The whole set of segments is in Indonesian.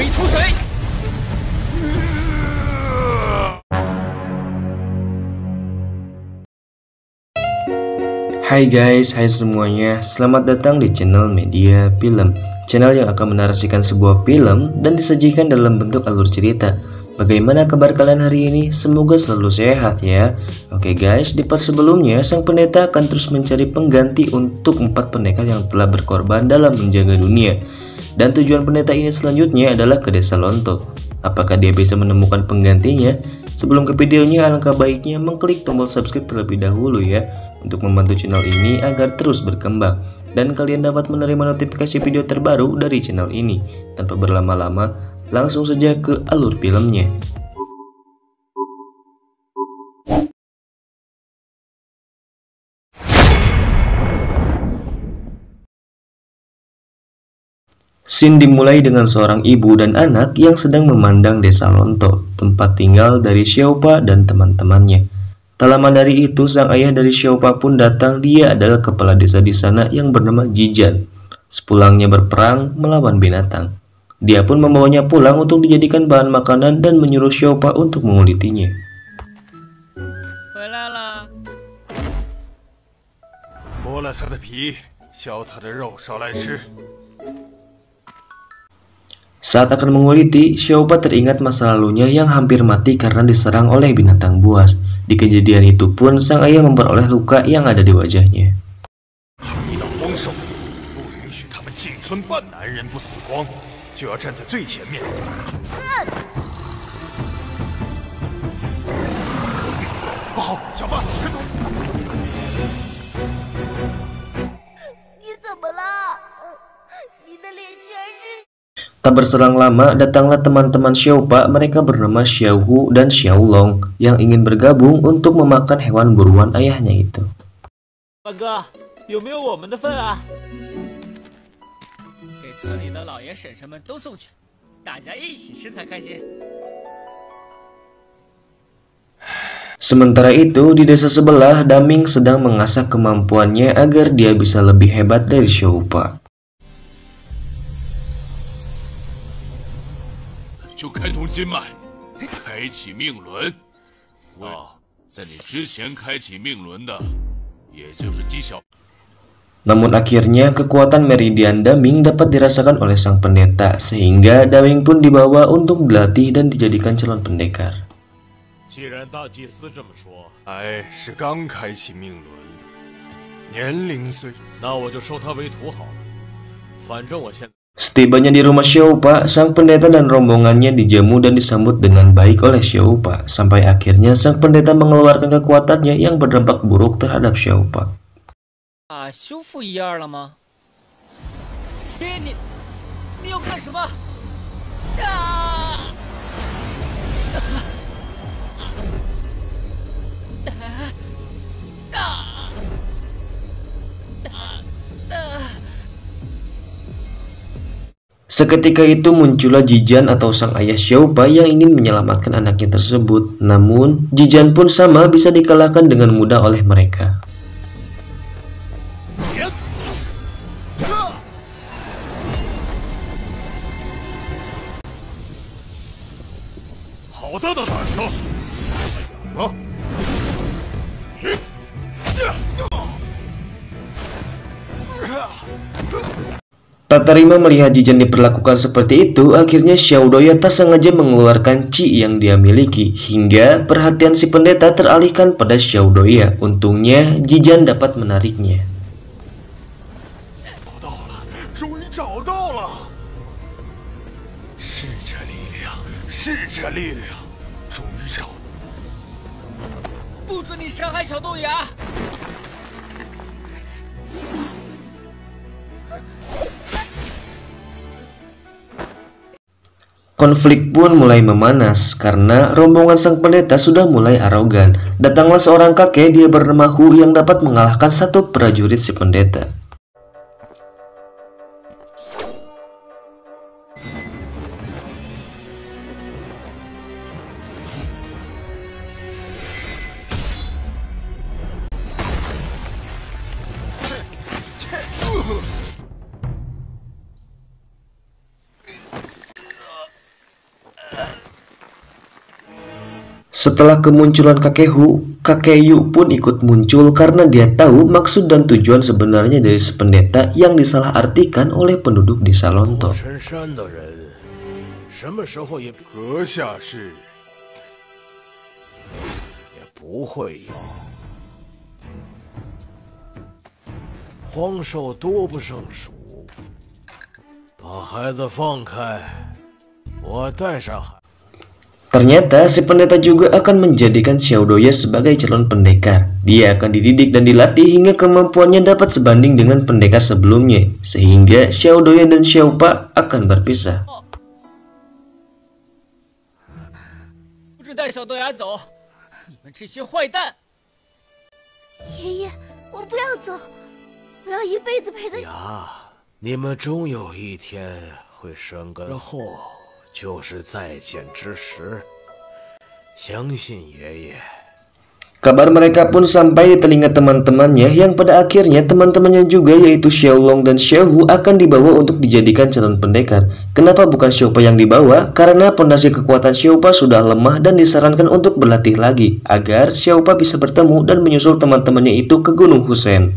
飞出水。 Hai guys, hai semuanya, selamat datang di channel Media Film, channel yang akan menarasikan sebuah film dan disajikan dalam bentuk alur cerita. Bagaimana kabar kalian hari ini? Semoga selalu sehat ya. Oke guys, di part sebelumnya sang pendeta akan terus mencari pengganti untuk 4 pendekar yang telah berkorban dalam menjaga dunia. Dan tujuan pendeta ini selanjutnya adalah ke desa Lonto. Apakah dia bisa menemukan penggantinya? Sebelum ke videonya, alangkah baiknya mengklik tombol subscribe terlebih dahulu ya, untuk membantu channel ini agar terus berkembang dan kalian dapat menerima notifikasi video terbaru dari channel ini. Tanpa berlama-lama, langsung saja ke alur filmnya. Scene dimulai dengan seorang ibu dan anak yang sedang memandang desa Lonto, tempat tinggal dari Xiaopa dan teman-temannya. Tak lama dari itu, sang ayah dari Xiaopa pun datang. Dia adalah kepala desa di sana yang bernama Jijan. Sepulangnya berperang melawan binatang, dia pun membawanya pulang untuk dijadikan bahan makanan dan menyuruh Xiaopa untuk mengulitinya. 回来了。剥了它的皮，削它的肉烧来吃。 Saat akan menguliti, Xiaopa teringat masa lalunya yang hampir mati karena diserang oleh binatang buas. Di kejadian itu pun, sang ayah memperoleh luka yang ada di wajahnya. 遇到荒兽，不允许他们进村半男人不死光，就要站在最前面。不好，小贩，快躲！ 你怎么了？你的脸居然是…… Tak berselang lama, datanglah teman-teman Xiaopa. Mereka bernama Xiaohu dan Xiaolong yang ingin bergabung untuk memakan hewan buruan ayahnya itu. 大哥，有没有我们的份啊？给村里的老爷婶婶们都送去，大家一起吃才开心。 Sementara itu, di desa sebelah, Daming sedang mengasah kemampuannya agar dia bisa lebih hebat dari Xiaopa. 就开通经脉，开启命轮。在你之前开启命轮的，也就是姬小。 Namun akhirnya kekuatan meridian Daming dapat dirasakan oleh sang pendeta, sehingga Daming pun dibawa untuk dilatih dan dijadikan calon pendekar. 既然大祭司这么说，哎，是刚开启命轮，年龄虽……那我就收他为徒好了。反正我现在。 Setibanya di rumah Xiaopa, sang pendeta dan rombongannya dijamu dan disambut dengan baik oleh Xiaopa, sampai akhirnya sang pendeta mengeluarkan kekuatannya yang berdampak buruk terhadap Xiaopa. 修复一二了吗？爹，你要干什么？Seketika itu muncullah Jijan atau sang ayah Xiaopa yang ingin menyelamatkan anaknya tersebut. Namun, Jijan pun sama bisa dikalahkan dengan mudah oleh mereka. Tak terima melihat Jijan diperlakukan seperti itu, akhirnya Xiaodoya tak sengaja mengeluarkan Qi yang dia miliki, hingga perhatian si pendeta teralihkan pada Xiaodoya. Untungnya, Jijan dapat menariknya. Konflik pun mulai memanas karena rombongan sang pendeta sudah mulai arogan. Datanglah seorang kakek, dia bernama Hu, yang dapat mengalahkan satu prajurit si pendeta. Setelah kemunculan kakek Yu pun ikut muncul karena dia tahu maksud dan tujuan sebenarnya dari sependeta yang disalahartikan oleh penduduk desa Lontor. 什么时候也阁下是也不会有。荒兽多不胜数，把孩子放开，我带上孩。 Ternyata si pendeta juga akan menjadikan Xiaodoya sebagai calon pendekar. Dia akan dididik dan dilatih hingga kemampuannya dapat sebanding dengan pendekar sebelumnya, sehingga Xiaodoya dan Xiaopa akan berpisah. 不准带小豆芽走！你们这些坏蛋！爷爷，我不要走，我要一辈子陪在。呀，你们终有一天会生根，之后。 就是再见之时，相信爷爷。 Kabar mereka pun sampai di telinga teman-temannya yang pada akhirnya teman-temannya juga yaitu Xiaolong dan Xiaohu akan dibawa untuk dijadikan calon pendekar. Kenapa bukan Xiaopa yang dibawa? Karena pondasi kekuatan Xiaopa sudah lemah dan disarankan untuk berlatih lagi agar Xiaopa bisa bertemu dan menyusul teman-temannya itu ke Gunung Husen.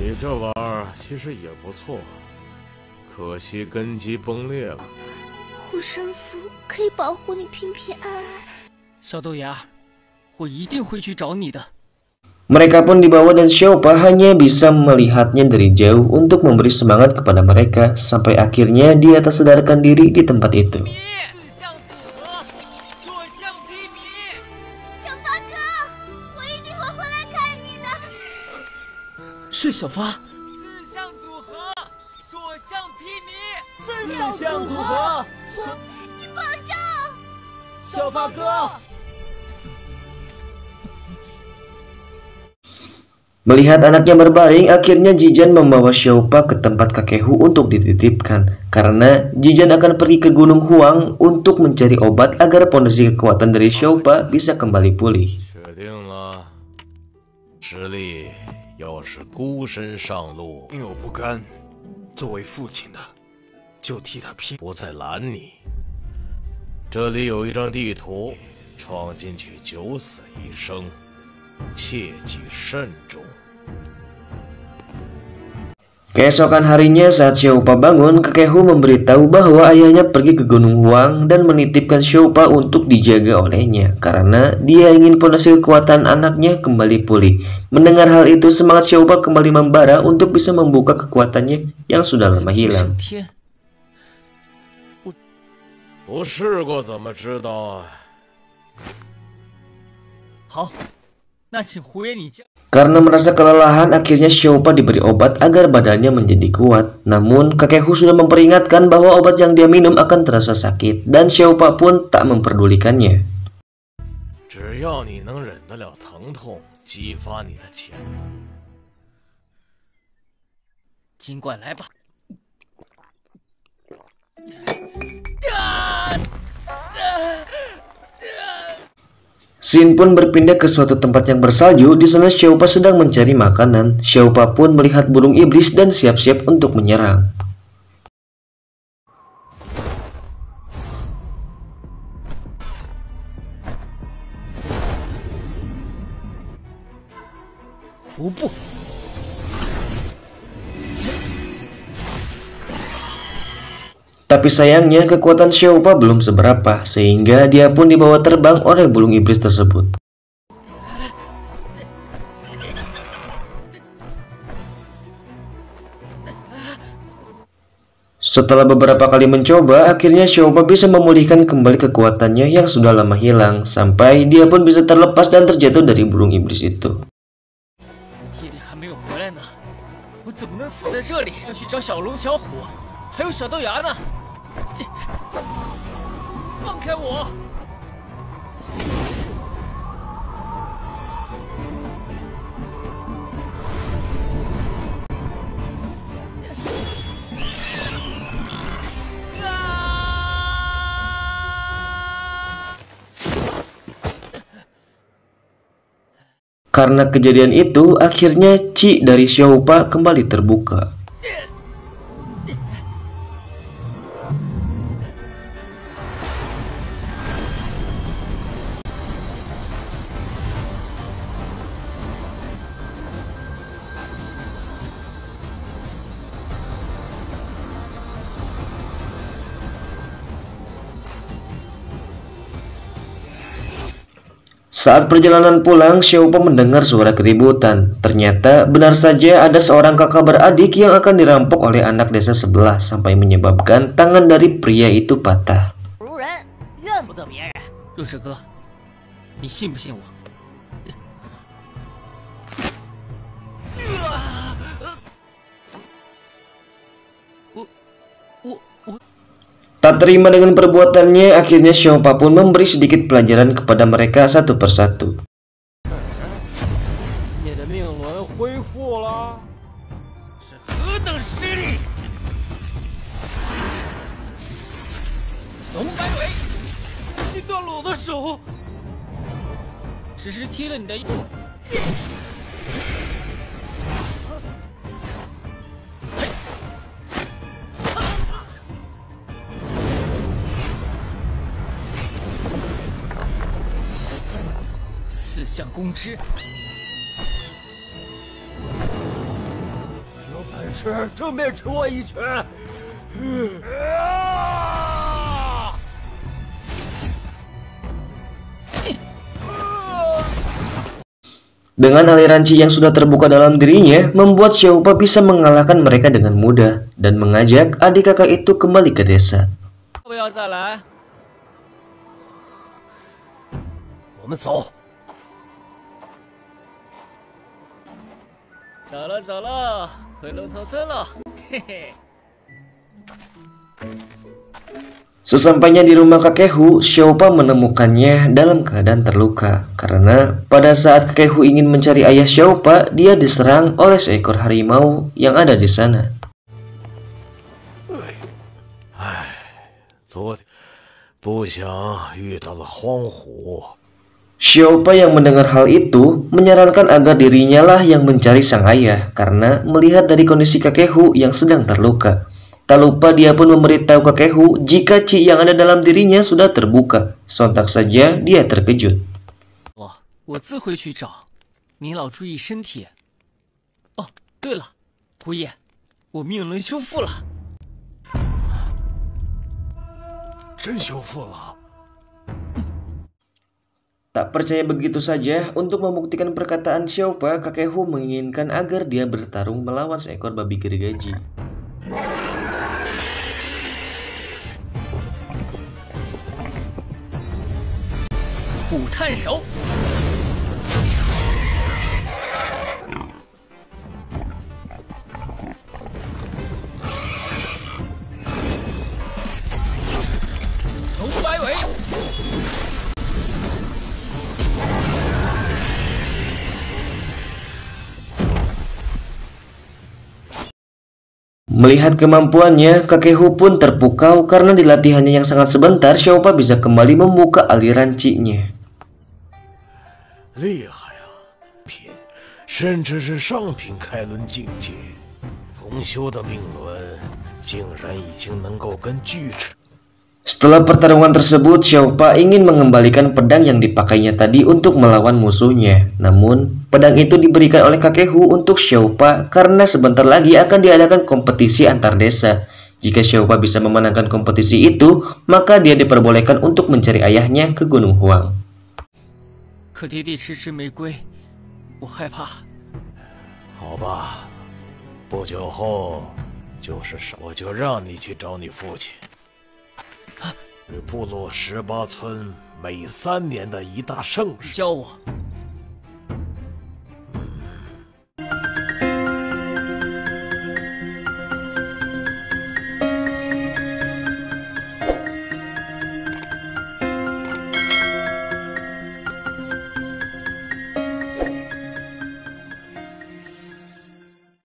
你这玩意儿其实也不错，可惜根基崩裂了。护身符可以保护你平平安安。小豆芽，我一定会去找你的。 Mereka pun dibawa dan Xiaopa hanya bisa melihatnya dari jauh untuk memberi semangat kepada mereka sampai akhirnya dia tersadarkan diri di tempat itu. 是小发，四象组合，所向披靡。四象组合，你保重，小发哥。 Melihat anaknya berbaring, akhirnya Jijan membawa Xiaopa ke tempat kakek Hu untuk dititipkan. Karena Jijan akan pergi ke Gunung Huang untuk mencari obat agar pondasi kekuatan dari Xiaopa bisa kembali pulih. 要是孤身上路，心有不甘。作为父亲的，就替他拼。不再拦你。这里有一张地图，闯进去九死一生，切记慎重。 Keesokan harinya saat Xiaopa bangun, kakek Hu memberitahu bahwa ayahnya pergi ke Gunung Huang dan menitipkan Xiaopa untuk dijaga olehnya karena dia ingin pondasi kekuatan anaknya kembali pulih. Mendengar hal itu, semangat Xiaopa kembali membara untuk bisa membuka kekuatannya yang sudah lama hilang. 不试过怎么知道啊？好，那请胡爷你教。 Karena merasa kelelahan, akhirnya Xiaopa diberi obat agar badannya menjadi kuat. Namun, kakek Hu sudah memperingatkan bahwa obat yang dia minum akan terasa sakit, dan Xiaopa pun tak memperdulikannya. 只要你能忍得了疼痛，激发你的潜能。尽管来吧。 Xin pun berpindah ke suatu tempat yang bersalju. Di sana Xiaopa sedang mencari makanan. Xiaopa pun melihat burung iblis dan siap-siap untuk menyerang. Tapi sayangnya kekuatan Xiaopa belum seberapa, sehingga dia pun dibawa terbang oleh burung iblis tersebut. Setelah beberapa kali mencoba, akhirnya Xiaopa bisa memulihkan kembali kekuatannya yang sudah lama hilang, sampai dia pun bisa terlepas dan terjatuh dari burung iblis itu. 夜里还没有回来呢，我怎么能死在这里？要去找小龙、小虎，还有小豆芽呢！ 放开我！ Karena kejadian itu, akhirnya Qi dari Xiaopa kembali terbuka. Saat perjalanan pulang, Xiaopa mendengar suara keributan. Ternyata benar saja ada seorang kakak beradik yang akan dirampok oleh anak desa sebelah sampai menyebabkan tangan dari pria itu patah. 如人怨不得别人。若是哥，你信不信我？ Tak terima dengan perbuatannya, akhirnya Xiaopa pun memberi sedikit pelajaran kepada mereka satu persatu. 你的命轮恢复了，是何等实力！龙摆尾，击断了我的手，只是踢了你的一步。四象攻之，有本事正面吃我一拳！ Dengan aliran Qi yang sudah terbuka dalam dirinya, membuat Xiaopa bisa mengalahkan mereka dengan mudah dan mengajak adik kakak itu kembali ke desa. 不要再来。我们走。 走了走了，回龙头村了，嘿嘿。 Sesampainya di rumah kakek Hu, Xiaopa menemukannya dalam keadaan terluka. Karena pada saat kakek Hu ingin mencari ayah Xiaopa, dia diserang oleh seekor harimau yang ada di sana. 昨天不想遇到了荒虎。 Xiaopa yang mendengar hal itu menyarankan agar dirinya lah yang mencari sang ayah karena melihat dari kondisi kakek Hu yang sedang terluka. Tak lupa dia pun memberitahu kakek Hu jika Qi yang ada dalam dirinya sudah terbuka. Sontak saja dia terkejut. 我自会去找，您老注意身体。哦，对了，胡爷，我命轮修复了。真修复了。 Tak percaya begitu saja, untuk membuktikan perkataan Xiaopa, kakek Hu menginginkan agar dia bertarung melawan seekor babi gergaji.虎探手，龙摆尾。 Melihat kemampuannya, kakek Hu pun terpukau karena di latihannya yang sangat sebentar, Xiaopa bisa kembali membuka aliran Qi-nya. 厉害啊！品，甚至是上品开轮境界，重修的命轮竟然已经能够跟锯齿。 Setelah pertarungan tersebut, Xiaopa ingin mengembalikan pedang yang dipakainya tadi untuk melawan musuhnya. Namun, pedang itu diberikan oleh kakek Hu untuk Xiaopa karena sebentar lagi akan diadakan kompetisi antar desa. Jika Xiaopa bisa memenangkan kompetisi itu, maka dia diperbolehkan untuk mencari ayahnya ke Gunung Huang. 可爹爹迟迟没归，我害怕。好吧，不久后我就让你去找你父亲。 是部落18村每3年的一大盛事。教我。